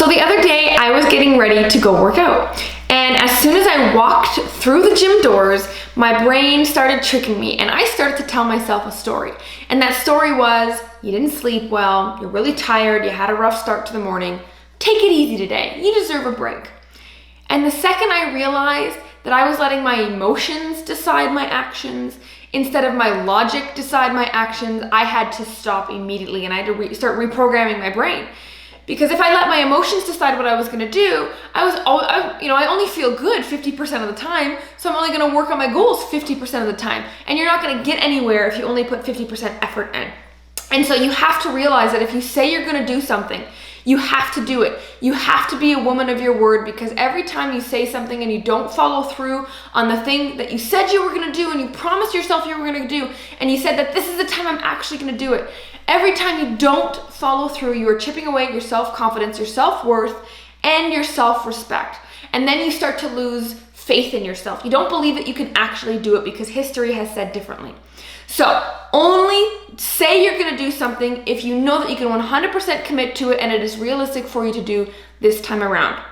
So the other day I was getting ready to go work out. And as soon as I walked through the gym doors, my brain started tricking me and I started to tell myself a story. And that story was, you didn't sleep well, you're really tired, you had a rough start to the morning. Take it easy today, you deserve a break. And the second I realized that I was letting my emotions decide my actions instead of my logic decide my actions, I had to stop immediately and I had to start reprogramming my brain. Because if I let my emotions decide what I was gonna do, I only feel good 50% of the time, so I'm only gonna work on my goals 50% of the time. And you're not gonna get anywhere if you only put 50% effort in. And so you have to realize that if you say you're gonna do something, you have to do it. You have to be a woman of your word, because every time you say something and you don't follow through on the thing that you said you were gonna do and you promised yourself you were gonna do, and you said that this is the time I'm actually gonna do it, every time you don't follow through, you are chipping away at your self-confidence, your self-worth, and your self-respect. And then you start to lose faith in yourself. You don't believe that you can actually do it because history has said differently. So only say you're gonna do something if you know that you can 100% commit to it and it is realistic for you to do this time around.